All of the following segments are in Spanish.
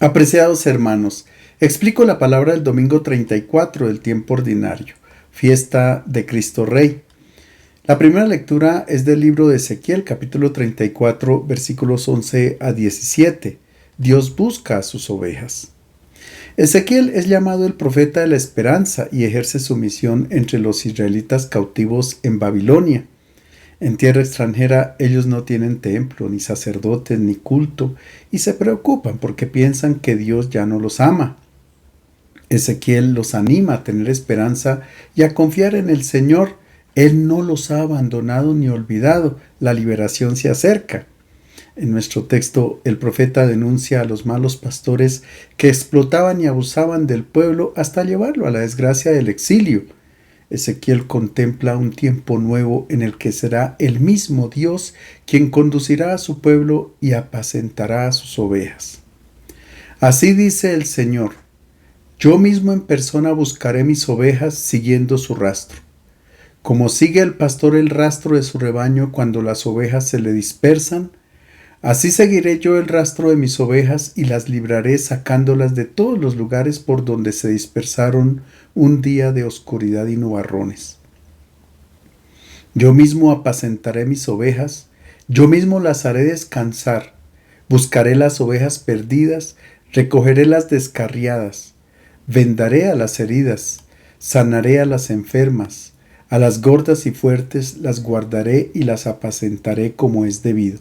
Apreciados hermanos, explico la palabra del domingo 34 del tiempo ordinario, fiesta de Cristo Rey. La primera lectura es del libro de Ezequiel, capítulo 34, versículos 11 a 17. Dios busca a sus ovejas. Ezequiel es llamado el profeta de la esperanza y ejerce su misión entre los israelitas cautivos en Babilonia. En tierra extranjera ellos no tienen templo, ni sacerdotes, ni culto, y se preocupan porque piensan que Dios ya no los ama. Ezequiel los anima a tener esperanza y a confiar en el Señor. Él no los ha abandonado ni olvidado. La liberación se acerca. En nuestro texto, el profeta denuncia a los malos pastores que explotaban y abusaban del pueblo hasta llevarlo a la desgracia del exilio. Ezequiel contempla un tiempo nuevo en el que será el mismo Dios quien conducirá a su pueblo y apacentará a sus ovejas. Así dice el Señor: yo mismo en persona buscaré mis ovejas siguiendo su rastro. Como sigue el pastor el rastro de su rebaño cuando las ovejas se le dispersan, así seguiré yo el rastro de mis ovejas y las libraré sacándolas de todos los lugares por donde se dispersaron un día de oscuridad y nubarrones. Yo mismo apacentaré mis ovejas, yo mismo las haré descansar, buscaré las ovejas perdidas, recogeré las descarriadas, vendaré a las heridas, sanaré a las enfermas, a las gordas y fuertes las guardaré y las apacentaré como es debido.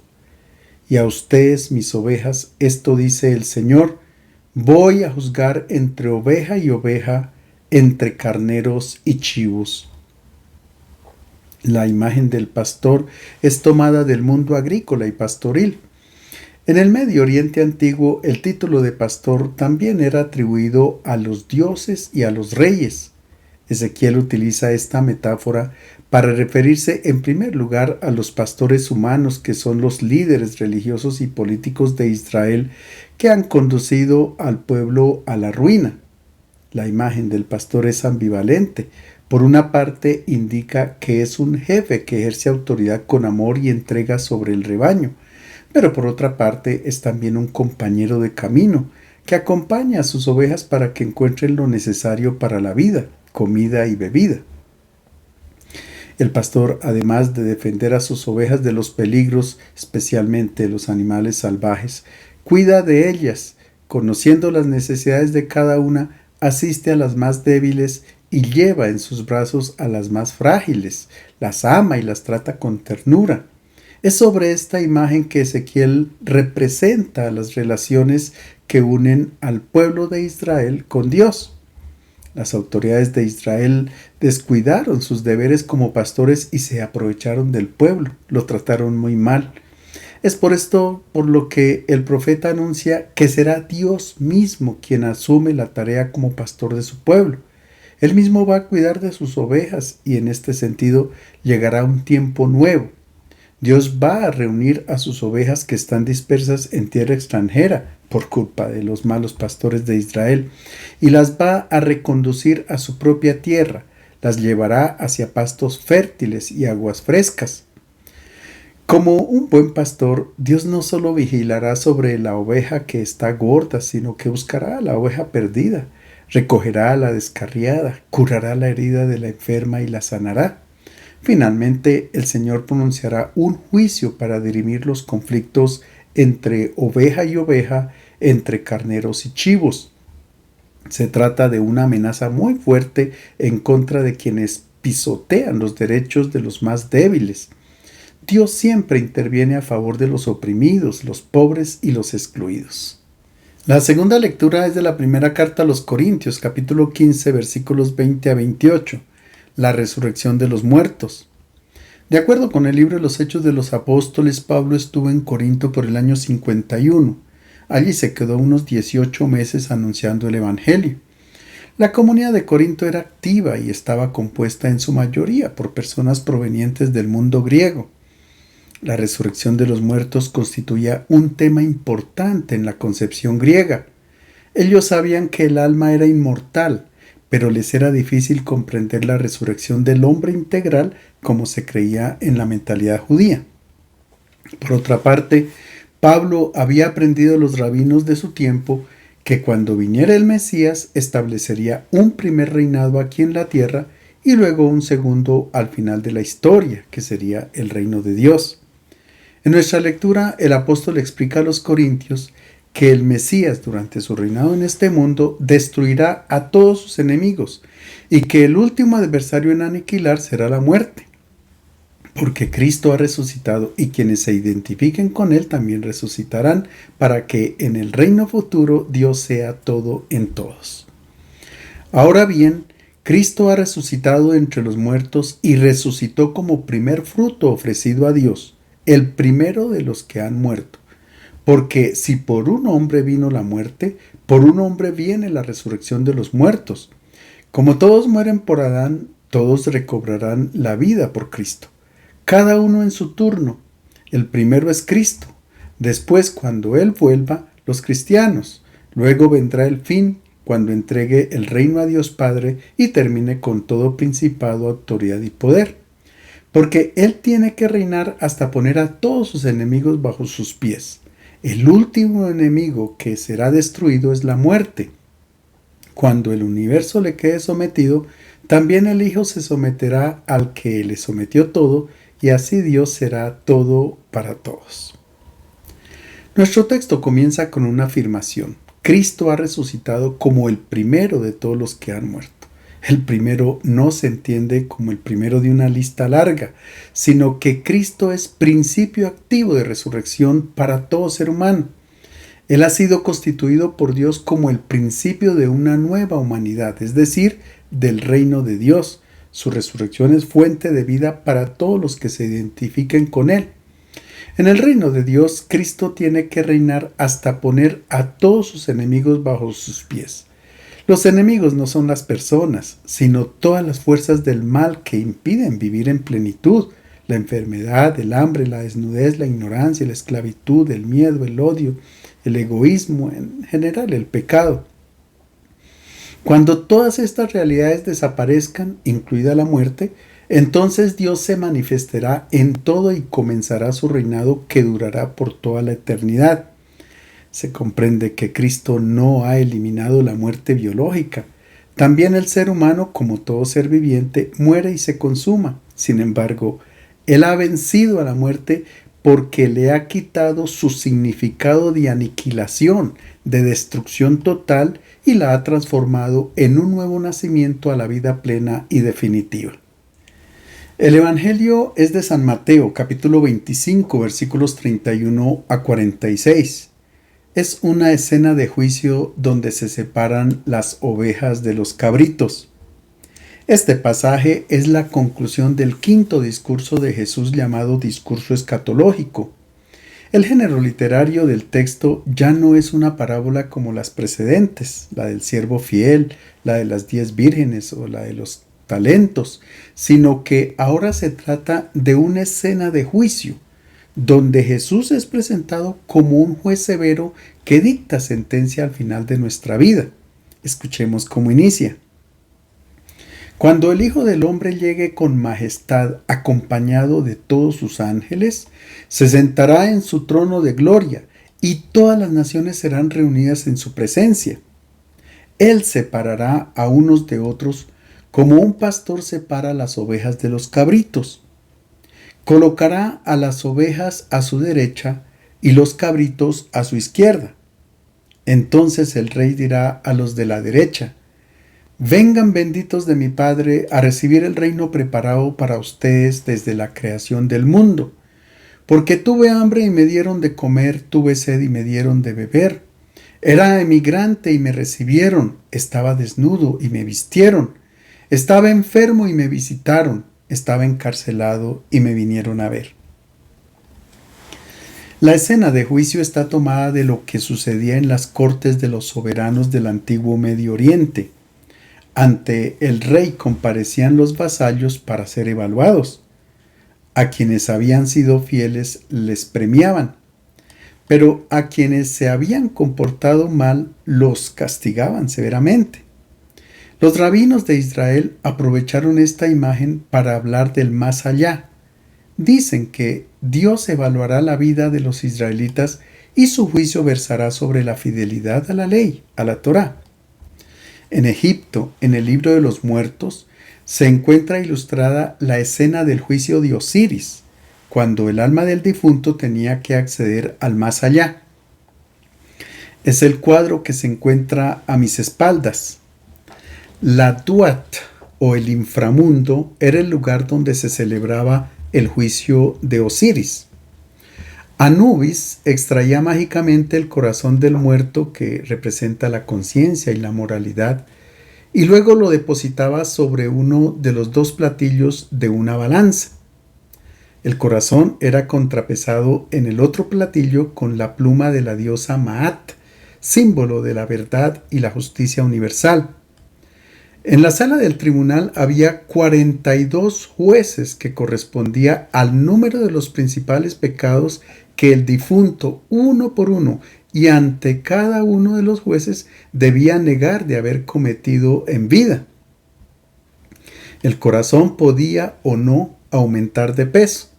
Y a ustedes, mis ovejas, esto dice el Señor: voy a juzgar entre oveja y oveja, entre carneros y chivos. La imagen del pastor es tomada del mundo agrícola y pastoril. En el Medio Oriente antiguo, el título de pastor también era atribuido a los dioses y a los reyes. Ezequiel utiliza esta metáfora para referirse en primer lugar a los pastores humanos, que son los líderes religiosos y políticos de Israel que han conducido al pueblo a la ruina. La imagen del pastor es ambivalente. Por una parte indica que es un jefe que ejerce autoridad con amor y entrega sobre el rebaño, pero por otra parte es también un compañero de camino que acompaña a sus ovejas para que encuentren lo necesario para la vida, comida y bebida. El pastor, además de defender a sus ovejas de los peligros, especialmente los animales salvajes, cuida de ellas, conociendo las necesidades de cada una, asiste a las más débiles y lleva en sus brazos a las más frágiles, las ama y las trata con ternura. Es sobre esta imagen que Ezequiel representa las relaciones que unen al pueblo de Israel con Dios. Las autoridades de Israel descuidaron sus deberes como pastores y se aprovecharon del pueblo, lo trataron muy mal. Es por esto por lo que el profeta anuncia que será Dios mismo quien asume la tarea como pastor de su pueblo. Él mismo va a cuidar de sus ovejas y en este sentido llegará un tiempo nuevo. Dios va a reunir a sus ovejas que están dispersas en tierra extranjera por culpa de los malos pastores de Israel y las va a reconducir a su propia tierra, las llevará hacia pastos fértiles y aguas frescas. Como un buen pastor, Dios no solo vigilará sobre la oveja que está gorda, sino que buscará a la oveja perdida, recogerá a la descarriada, curará la herida de la enferma y la sanará. Finalmente, el Señor pronunciará un juicio para dirimir los conflictos entre oveja y oveja, entre carneros y chivos. Se trata de una amenaza muy fuerte en contra de quienes pisotean los derechos de los más débiles. Dios siempre interviene a favor de los oprimidos, los pobres y los excluidos. La segunda lectura es de la primera carta a los Corintios, capítulo 15, versículos 20 a 28. La resurrección de los muertos. De acuerdo con el libro de los Hechos de los Apóstoles, Pablo estuvo en Corinto por el año 51. Allí se quedó unos 18 meses anunciando el Evangelio. La comunidad de Corinto era activa y estaba compuesta en su mayoría por personas provenientes del mundo griego. La resurrección de los muertos constituía un tema importante en la concepción griega. Ellos sabían que el alma era inmortal, pero les era difícil comprender la resurrección del hombre integral como se creía en la mentalidad judía. Por otra parte, Pablo había aprendido de los rabinos de su tiempo que cuando viniera el Mesías establecería un primer reinado aquí en la tierra y luego un segundo al final de la historia, que sería el reino de Dios. En nuestra lectura, el apóstol explica a los corintios que el Mesías, durante su reinado en este mundo, destruirá a todos sus enemigos y que el último adversario en aniquilar será la muerte, porque Cristo ha resucitado y quienes se identifiquen con Él también resucitarán para que en el reino futuro Dios sea todo en todos. Ahora bien, Cristo ha resucitado entre los muertos y resucitó como primer fruto ofrecido a Dios, el primero de los que han muerto. Porque si por un hombre vino la muerte, por un hombre viene la resurrección de los muertos. Como todos mueren por Adán, todos recobrarán la vida por Cristo. Cada uno en su turno. El primero es Cristo. Después, cuando Él vuelva, los cristianos. Luego vendrá el fin, cuando entregue el reino a Dios Padre y termine con todo principado, autoridad y poder. Porque Él tiene que reinar hasta poner a todos sus enemigos bajo sus pies. El último enemigo que será destruido es la muerte. Cuando el universo le quede sometido, también el Hijo se someterá al que le sometió todo, y así Dios será todo para todos. Nuestro texto comienza con una afirmación. Cristo ha resucitado como el primero de todos los que han muerto. El primero no se entiende como el primero de una lista larga, sino que Cristo es principio activo de resurrección para todo ser humano. Él ha sido constituido por Dios como el principio de una nueva humanidad, es decir, del reino de Dios. Su resurrección es fuente de vida para todos los que se identifiquen con Él. En el reino de Dios, Cristo tiene que reinar hasta poner a todos sus enemigos bajo sus pies. Los enemigos no son las personas, sino todas las fuerzas del mal que impiden vivir en plenitud. La enfermedad, el hambre, la desnudez, la ignorancia, la esclavitud, el miedo, el odio, el egoísmo, en general el pecado. Cuando todas estas realidades desaparezcan, incluida la muerte, entonces Dios se manifestará en todo y comenzará su reinado que durará por toda la eternidad. Se comprende que Cristo no ha eliminado la muerte biológica. También el ser humano, como todo ser viviente, muere y se consuma. Sin embargo, Él ha vencido a la muerte porque le ha quitado su significado de aniquilación, de destrucción total, y la ha transformado en un nuevo nacimiento a la vida plena y definitiva. El Evangelio es de San Mateo, capítulo 25, versículos 31 a 46. Es una escena de juicio donde se separan las ovejas de los cabritos. Este pasaje es la conclusión del quinto discurso de Jesús llamado discurso escatológico. El género literario del texto ya no es una parábola como las precedentes, la del siervo fiel, la de las 10 vírgenes o la de los talentos, sino que ahora se trata de una escena de juicio, donde Jesús es presentado como un juez severo que dicta sentencia al final de nuestra vida. Escuchemos cómo inicia. Cuando el Hijo del Hombre llegue con majestad, acompañado de todos sus ángeles, se sentará en su trono de gloria, y todas las naciones serán reunidas en su presencia. Él separará a unos de otros, como un pastor separa las ovejas de los cabritos. Colocará a las ovejas a su derecha y los cabritos a su izquierda. Entonces el rey dirá a los de la derecha: vengan benditos de mi Padre a recibir el reino preparado para ustedes desde la creación del mundo. Porque tuve hambre y me dieron de comer, tuve sed y me dieron de beber. Era emigrante y me recibieron, estaba desnudo y me vistieron. Estaba enfermo y me visitaron, estaba encarcelado y me vinieron a ver. La escena de juicio está tomada de lo que sucedía en las cortes de los soberanos del antiguo Medio Oriente. Ante el rey comparecían los vasallos para ser evaluados. A quienes habían sido fieles les premiaban, pero a quienes se habían comportado mal los castigaban severamente. Los rabinos de Israel aprovecharon esta imagen para hablar del más allá. Dicen que Dios evaluará la vida de los israelitas y su juicio versará sobre la fidelidad a la ley, a la Torá. En Egipto, en el libro de los muertos, se encuentra ilustrada la escena del juicio de Osiris, cuando el alma del difunto tenía que acceder al más allá. Es el cuadro que se encuentra a mis espaldas. La Duat, o el inframundo, era el lugar donde se celebraba el juicio de Osiris. Anubis extraía mágicamente el corazón del muerto, que representa la conciencia y la moralidad, y luego lo depositaba sobre uno de los dos platillos de una balanza. El corazón era contrapesado en el otro platillo con la pluma de la diosa Maat, símbolo de la verdad y la justicia universal. En la sala del tribunal había 42 jueces, que correspondía al número de los principales pecados que el difunto, uno por uno, y ante cada uno de los jueces, debía negar de haber cometido en vida. El corazón podía o no aumentar de peso.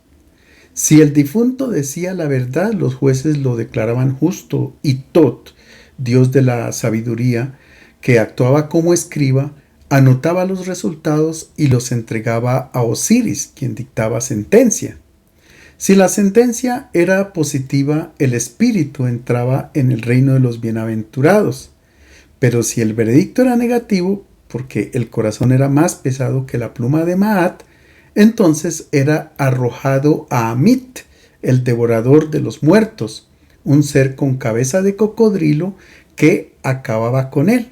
Si el difunto decía la verdad, los jueces lo declaraban justo, y Tot, dios de la sabiduría, que actuaba como escriba, anotaba los resultados y los entregaba a Osiris, quien dictaba sentencia. Si la sentencia era positiva, el espíritu entraba en el reino de los bienaventurados. Pero si el veredicto era negativo, porque el corazón era más pesado que la pluma de Maat, entonces era arrojado a Amit, el devorador de los muertos, un ser con cabeza de cocodrilo que acababa con él.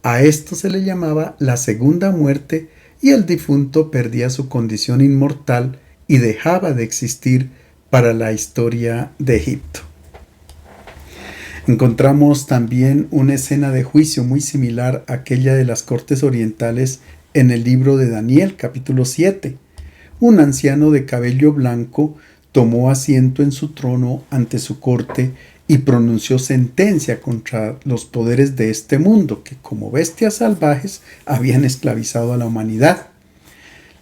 A esto se le llamaba la segunda muerte, y el difunto perdía su condición inmortal y dejaba de existir para la historia de Egipto. Encontramos también una escena de juicio muy similar a aquella de las cortes orientales en el libro de Daniel, capítulo 7. Un anciano de cabello blanco tomó asiento en su trono ante su corte y pronunció sentencia contra los poderes de este mundo, que como bestias salvajes habían esclavizado a la humanidad.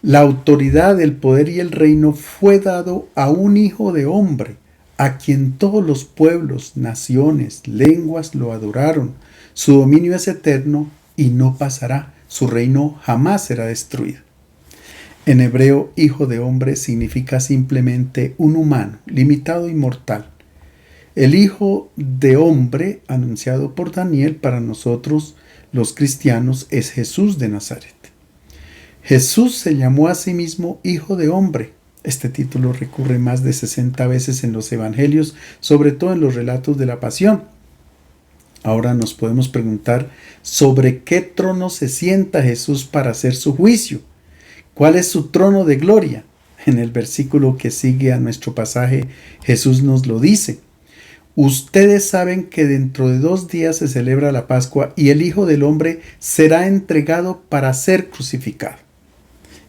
La autoridad, el poder y el reino fue dado a un hijo de hombre, a quien todos los pueblos, naciones, lenguas lo adoraron. Su dominio es eterno y no pasará. Su reino jamás será destruido. En hebreo, hijo de hombre significa simplemente un humano, limitado y mortal. El hijo de hombre, anunciado por Daniel para nosotros los cristianos, es Jesús de Nazaret. Jesús se llamó a sí mismo Hijo de Hombre. Este título recurre más de 60 veces en los evangelios, sobre todo en los relatos de la pasión. Ahora nos podemos preguntar sobre qué trono se sienta Jesús para hacer su juicio. ¿Cuál es su trono de gloria? En el versículo que sigue a nuestro pasaje, Jesús nos lo dice. Ustedes saben que dentro de 2 días se celebra la Pascua y el Hijo del Hombre será entregado para ser crucificado.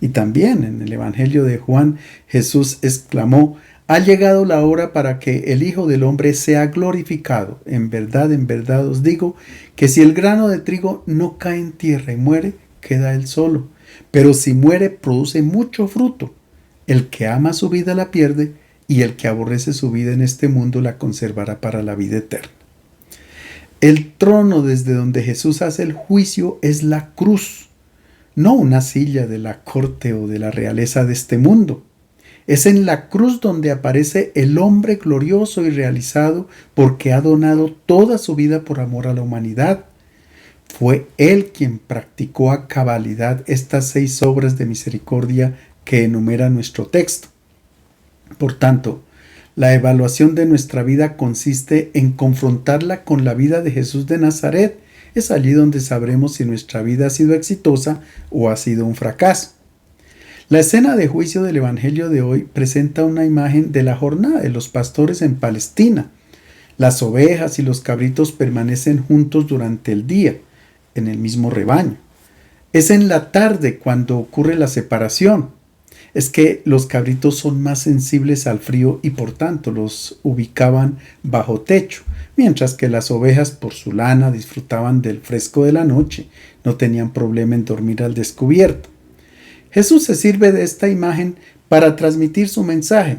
Y también en el Evangelio de Juan, Jesús exclamó: ha llegado la hora para que el Hijo del Hombre sea glorificado. En verdad os digo que si el grano de trigo no cae en tierra y muere, queda él solo. Pero si muere, produce mucho fruto. El que ama su vida la pierde, y el que aborrece su vida en este mundo la conservará para la vida eterna. El trono desde donde Jesús hace el juicio es la cruz. No una silla de la corte o de la realeza de este mundo. Es en la cruz donde aparece el hombre glorioso y realizado, porque ha donado toda su vida por amor a la humanidad. Fue Él quien practicó a cabalidad estas 6 obras de misericordia que enumera nuestro texto. Por tanto, la evaluación de nuestra vida consiste en confrontarla con la vida de Jesús de Nazaret. Es allí donde sabremos si nuestra vida ha sido exitosa o ha sido un fracaso. La escena de juicio del Evangelio de hoy presenta una imagen de la jornada de los pastores en Palestina. Las ovejas y los cabritos permanecen juntos durante el día, en el mismo rebaño. Es en la tarde cuando ocurre la separación. Es que los cabritos son más sensibles al frío y por tanto los ubicaban bajo techo, mientras que las ovejas, por su lana, disfrutaban del fresco de la noche, no tenían problema en dormir al descubierto. Jesús se sirve de esta imagen para transmitir su mensaje.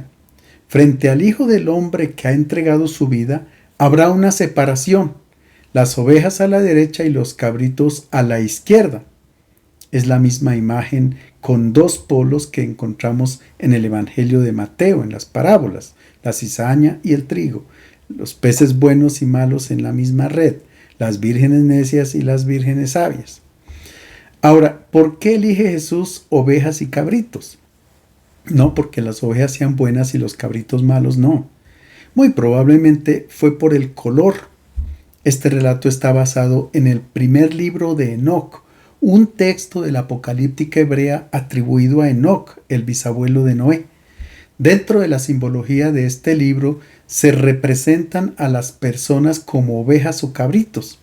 Frente al Hijo del Hombre que ha entregado su vida, habrá una separación, las ovejas a la derecha y los cabritos a la izquierda. Es la misma imagen con dos polos que encontramos en el Evangelio de Mateo, en las parábolas, la cizaña y el trigo, los peces buenos y malos en la misma red, las vírgenes necias y las vírgenes sabias. Ahora, ¿por qué elige Jesús ovejas y cabritos? No porque las ovejas sean buenas y los cabritos malos, no. Muy probablemente fue por el color. Este relato está basado en el primer libro de Enoc, un texto de la apocalíptica hebrea atribuido a Enoc, el bisabuelo de Noé. Dentro de la simbología de este libro se representan a las personas como ovejas o cabritos.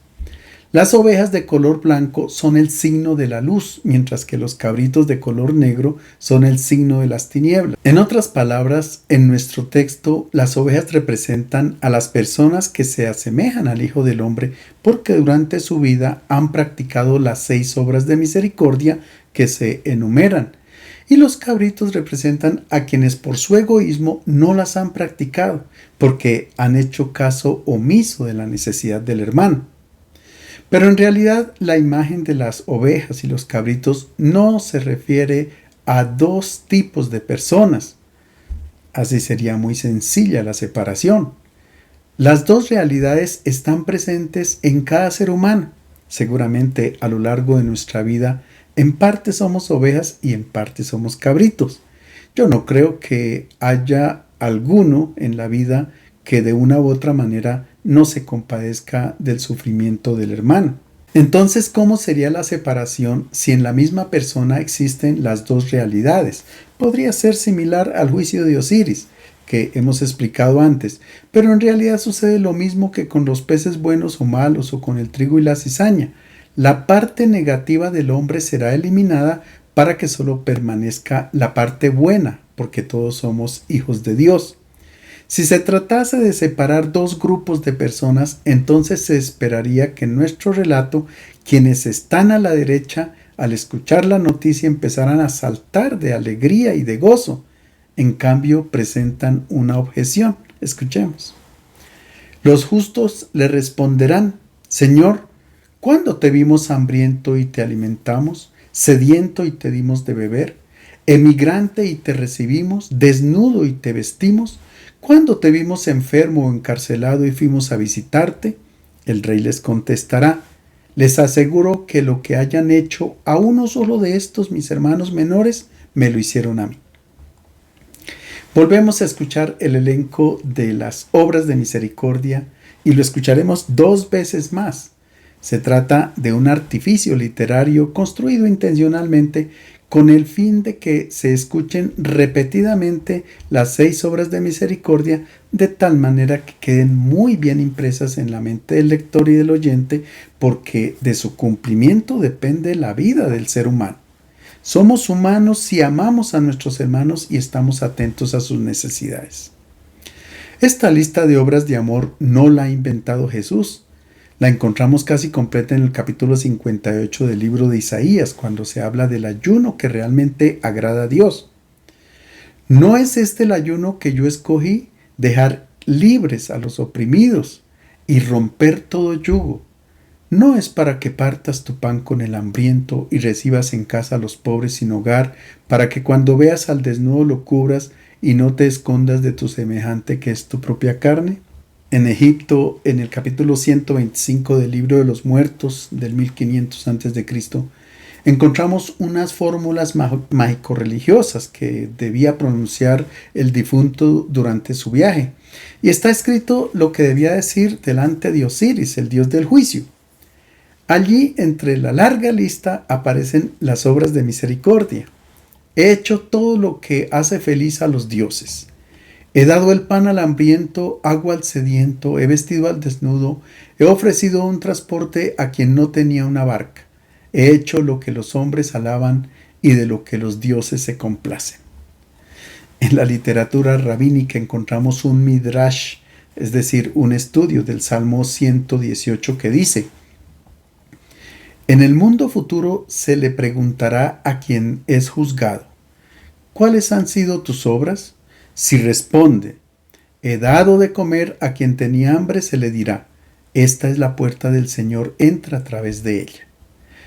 Las ovejas de color blanco son el signo de la luz, mientras que los cabritos de color negro son el signo de las tinieblas. En otras palabras, en nuestro texto, las ovejas representan a las personas que se asemejan al Hijo del Hombre porque durante su vida han practicado las 6 obras de misericordia que se enumeran. Y los cabritos representan a quienes por su egoísmo no las han practicado, porque han hecho caso omiso de la necesidad del hermano. Pero en realidad la imagen de las ovejas y los cabritos no se refiere a dos tipos de personas. Así sería muy sencilla la separación. Las dos realidades están presentes en cada ser humano. Seguramente a lo largo de nuestra vida, en parte somos ovejas y en parte somos cabritos. Yo no creo que haya alguno en la vida que de una u otra manera no se compadezca del sufrimiento del hermano. Entonces, ¿cómo sería la separación si en la misma persona existen las dos realidades? Podría ser similar al juicio de Osiris, que hemos explicado antes, pero en realidad sucede lo mismo que con los peces buenos o malos o con el trigo y la cizaña. La parte negativa del hombre será eliminada para que solo permanezca la parte buena, porque todos somos hijos de Dios. Si se tratase de separar dos grupos de personas, entonces se esperaría que en nuestro relato, quienes están a la derecha, al escuchar la noticia, empezaran a saltar de alegría y de gozo. En cambio, presentan una objeción. Escuchemos. Los justos le responderán: Señor, ¿cuándo te vimos hambriento y te alimentamos, sediento y te dimos de beber, emigrante y te recibimos, desnudo y te vestimos? ¿Cuándo te vimos enfermo o encarcelado y fuimos a visitarte? El rey les contestará: les aseguro que lo que hayan hecho a uno solo de estos mis hermanos menores, me lo hicieron a mí. Volvemos a escuchar el elenco de las obras de misericordia y lo escucharemos 2 veces más. Se trata de un artificio literario construido intencionalmente con el fin de que se escuchen repetidamente las 6 obras de misericordia de tal manera que queden muy bien impresas en la mente del lector y del oyente, porque de su cumplimiento depende la vida del ser humano. Somos humanos si amamos a nuestros hermanos y estamos atentos a sus necesidades. Esta lista de obras de amor no la ha inventado Jesús. La encontramos casi completa en el capítulo 58 del libro de Isaías, cuando se habla del ayuno que realmente agrada a Dios. ¿No es este el ayuno que yo escogí? Dejar libres a los oprimidos y romper todo yugo. ¿No es para que partas tu pan con el hambriento y recibas en casa a los pobres sin hogar, para que cuando veas al desnudo lo cubras y no te escondas de tu semejante que es tu propia carne? En Egipto, en el capítulo 125 del libro de los muertos del 1500 a.C., encontramos unas fórmulas mágico-religiosas que debía pronunciar el difunto durante su viaje. Y está escrito lo que debía decir delante de Osiris, el dios del juicio. Allí, entre la larga lista, aparecen las obras de misericordia. He hecho todo lo que hace feliz a los dioses. He dado el pan al hambriento, agua al sediento, he vestido al desnudo, he ofrecido un transporte a quien no tenía una barca. He hecho lo que los hombres alaban y de lo que los dioses se complacen. En la literatura rabínica encontramos un midrash, es decir, un estudio del Salmo 118 que dice: en el mundo futuro se le preguntará a quien es juzgado: ¿cuáles han sido tus obras? Si responde: he dado de comer a quien tenía hambre, se le dirá, esta es la puerta del Señor, entra a través de ella.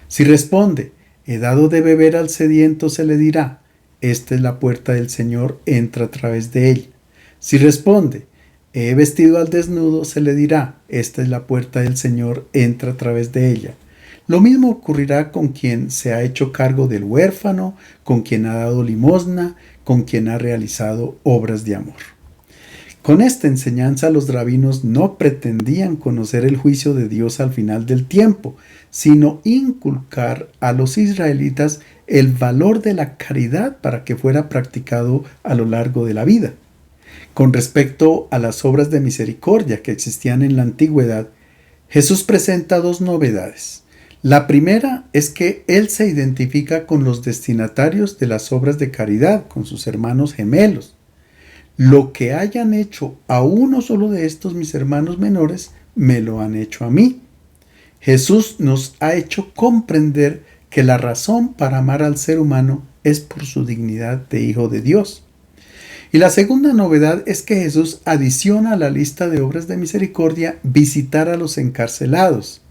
Si responde, he dado de beber al sediento, se le dirá, esta es la puerta del Señor, entra a través de ella. Si responde, he vestido al desnudo, se le dirá, esta es la puerta del Señor, entra a través de ella. Lo mismo ocurrirá con quien se ha hecho cargo del huérfano, con quien ha dado limosna, con quien ha realizado obras de amor. Con esta enseñanza los rabinos no pretendían conocer el juicio de Dios al final del tiempo, sino inculcar a los israelitas el valor de la caridad para que fuera practicado a lo largo de la vida. Con respecto a las obras de misericordia que existían en la antigüedad, Jesús presenta dos novedades. La primera es que Él se identifica con los destinatarios de las obras de caridad, con sus hermanos gemelos. Lo que hayan hecho a uno solo de estos mis hermanos menores, me lo han hecho a mí. Jesús nos ha hecho comprender que la razón para amar al ser humano es por su dignidad de hijo de Dios. Y la segunda novedad es que Jesús adiciona a la lista de obras de misericordia visitar a los encarcelados.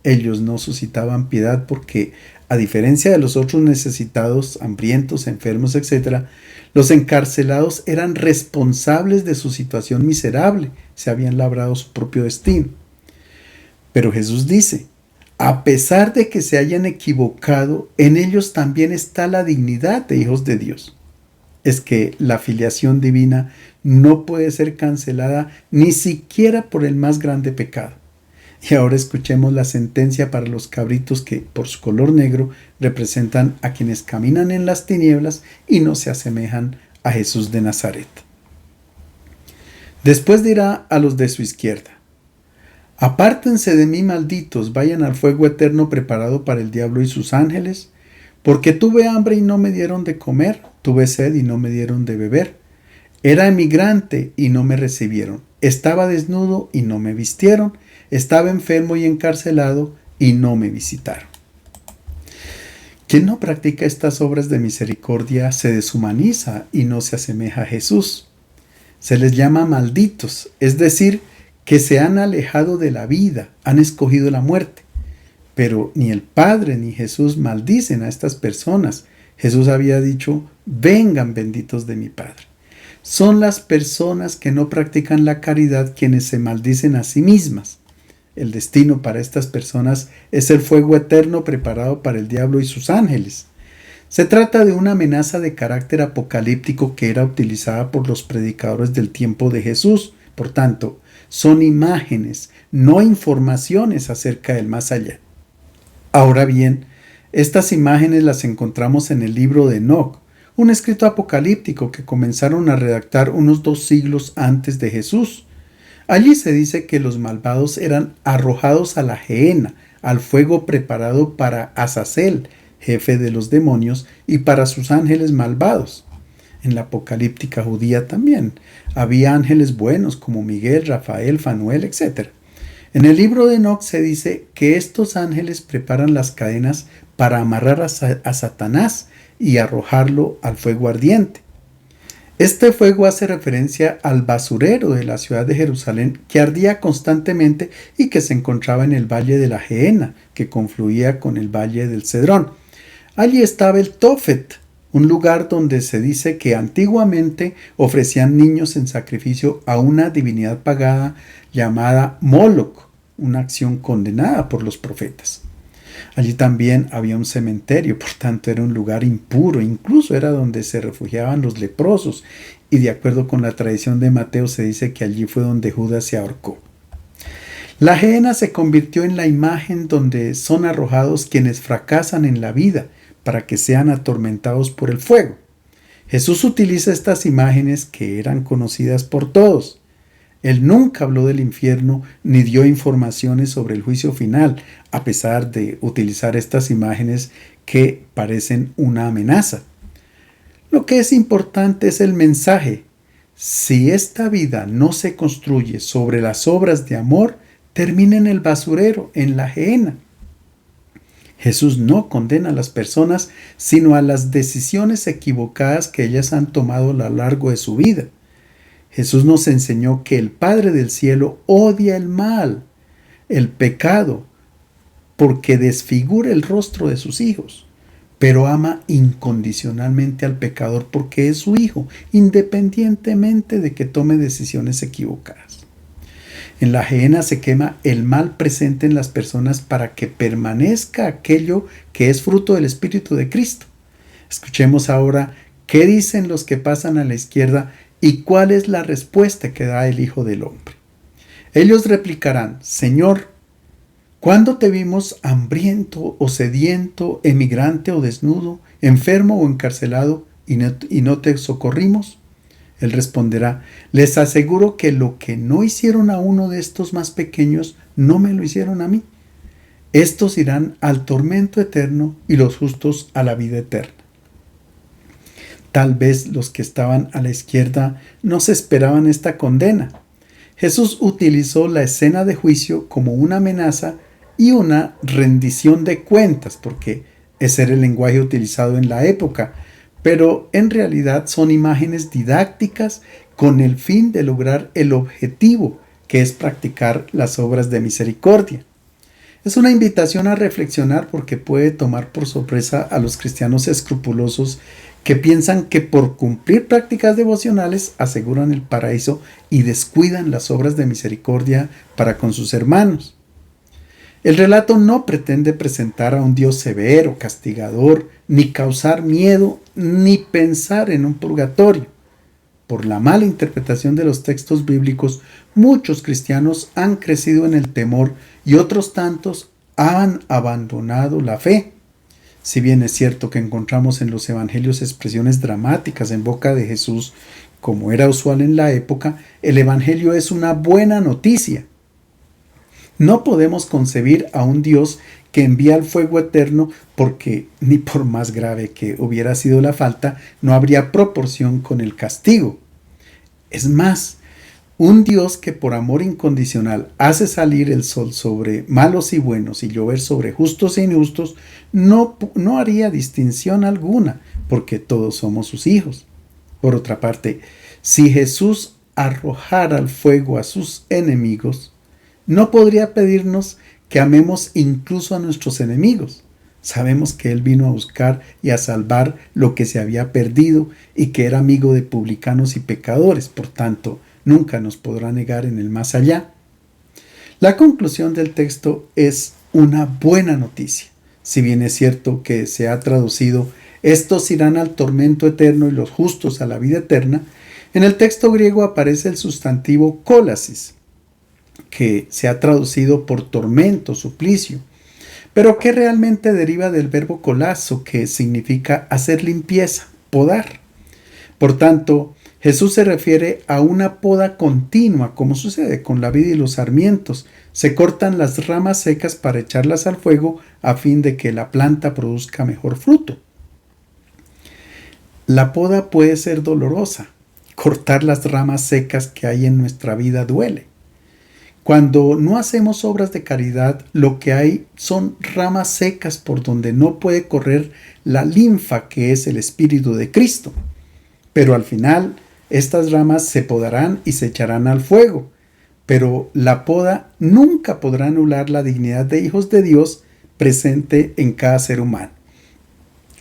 Ellos no suscitaban piedad porque, a diferencia de los otros necesitados, hambrientos, enfermos, etc., los encarcelados eran responsables de su situación miserable, se habían labrado su propio destino. Pero Jesús dice, a pesar de que se hayan equivocado, en ellos también está la dignidad de hijos de Dios. Es que la filiación divina no puede ser cancelada ni siquiera por el más grande pecado. Y ahora escuchemos la sentencia para los cabritos que, por su color negro, representan a quienes caminan en las tinieblas y no se asemejan a Jesús de Nazaret. Después dirá a los de su izquierda, apártense de mí, malditos, vayan al fuego eterno preparado para el diablo y sus ángeles, porque tuve hambre y no me dieron de comer, tuve sed y no me dieron de beber, era emigrante y no me recibieron, estaba desnudo y no me vistieron, estaba enfermo y encarcelado y no me visitaron. Quien no practica estas obras de misericordia se deshumaniza y no se asemeja a Jesús. Se les llama malditos, es decir, que se han alejado de la vida, han escogido la muerte. Pero ni el Padre ni Jesús maldicen a estas personas. Jesús había dicho, vengan benditos de mi Padre. Son las personas que no practican la caridad quienes se maldicen a sí mismas. El destino para estas personas es el fuego eterno preparado para el diablo y sus ángeles. Se trata de una amenaza de carácter apocalíptico que era utilizada por los predicadores del tiempo de Jesús. Por tanto, son imágenes, no informaciones acerca del más allá. Ahora bien, estas imágenes las encontramos en el libro de Enoc, un escrito apocalíptico que comenzaron a redactar unos 2 siglos antes de Jesús. Allí se dice que los malvados eran arrojados a la gehenna, al fuego preparado para Azazel, jefe de los demonios, y para sus ángeles malvados. En la apocalíptica judía también había ángeles buenos como Miguel, Rafael, Fanuel, etc. En el libro de Enoc se dice que estos ángeles preparan las cadenas para amarrar a Satanás y arrojarlo al fuego ardiente. Este fuego hace referencia al basurero de la ciudad de Jerusalén que ardía constantemente y que se encontraba en el valle de la Gehenna, que confluía con el valle del Cedrón. Allí estaba el Tofet, un lugar donde se dice que antiguamente ofrecían niños en sacrificio a una divinidad pagana llamada Moloch, una acción condenada por los profetas. Allí también había un cementerio, por tanto era un lugar impuro, incluso era donde se refugiaban los leprosos, y de acuerdo con la tradición de Mateo se dice que allí fue donde Judas se ahorcó. La gehenna se convirtió en la imagen donde son arrojados quienes fracasan en la vida para que sean atormentados por el fuego. Jesús utiliza estas imágenes que eran conocidas por todos. Él nunca habló del infierno ni dio informaciones sobre el juicio final, a pesar de utilizar estas imágenes que parecen una amenaza. Lo que es importante es el mensaje. Si esta vida no se construye sobre las obras de amor, termina en el basurero, en la gehenna. Jesús no condena a las personas, sino a las decisiones equivocadas que ellas han tomado a lo largo de su vida. Jesús nos enseñó que el Padre del cielo odia el mal, el pecado, porque desfigura el rostro de sus hijos, pero ama incondicionalmente al pecador porque es su hijo, independientemente de que tome decisiones equivocadas. En la gehenna se quema el mal presente en las personas para que permanezca aquello que es fruto del Espíritu de Cristo. Escuchemos ahora qué dicen los que pasan a la izquierda y cuál es la respuesta que da el Hijo del Hombre. Ellos replicarán: Señor, ¿cuándo te vimos hambriento o sediento, emigrante o desnudo, enfermo o encarcelado y no te socorrimos? Él responderá: les aseguro que lo que no hicieron a uno de estos más pequeños, no me lo hicieron a mí. Estos irán al tormento eterno y los justos a la vida eterna. Tal vez los que estaban a la izquierda no se esperaban esta condena. Jesús utilizó la escena de juicio como una amenaza y una rendición de cuentas, porque ese era el lenguaje utilizado en la época, pero en realidad son imágenes didácticas con el fin de lograr el objetivo, que es practicar las obras de misericordia. Es una invitación a reflexionar porque puede tomar por sorpresa a los cristianos escrupulosos que piensan que por cumplir prácticas devocionales aseguran el paraíso y descuidan las obras de misericordia para con sus hermanos. El relato no pretende presentar a un Dios severo, castigador, ni causar miedo, ni pensar en un purgatorio. Por la mala interpretación de los textos bíblicos, muchos cristianos han crecido en el temor y otros tantos han abandonado la fe. Si bien es cierto que encontramos en los evangelios expresiones dramáticas en boca de Jesús, como era usual en la época, el evangelio es una buena noticia. No podemos concebir a un Dios que envía el fuego eterno porque, ni por más grave que hubiera sido la falta, no habría proporción con el castigo. Es más, un Dios que por amor incondicional hace salir el sol sobre malos y buenos y llover sobre justos e injustos, no haría distinción alguna, porque todos somos sus hijos. Por otra parte, si Jesús arrojara al fuego a sus enemigos, no podría pedirnos que amemos incluso a nuestros enemigos. Sabemos que Él vino a buscar y a salvar lo que se había perdido y que era amigo de publicanos y pecadores, por tanto, nunca nos podrá negar en el más allá. La conclusión del texto es una buena noticia. Si bien es cierto que se ha traducido estos irán al tormento eterno y los justos a la vida eterna, en el texto griego aparece el sustantivo kolasis, que se ha traducido por tormento, suplicio, pero que realmente deriva del verbo kolazo, que significa hacer limpieza, podar. Por tanto, Jesús se refiere a una poda continua, como sucede con la vid y los sarmientos. Se cortan las ramas secas para echarlas al fuego a fin de que la planta produzca mejor fruto. La poda puede ser dolorosa. Cortar las ramas secas que hay en nuestra vida duele. Cuando no hacemos obras de caridad, lo que hay son ramas secas por donde no puede correr la linfa que es el Espíritu de Cristo. Pero al final, estas ramas se podarán y se echarán al fuego. Pero la poda nunca podrá anular la dignidad de hijos de Dios presente en cada ser humano.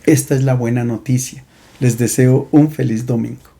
Esta es la buena noticia. Les deseo un feliz domingo.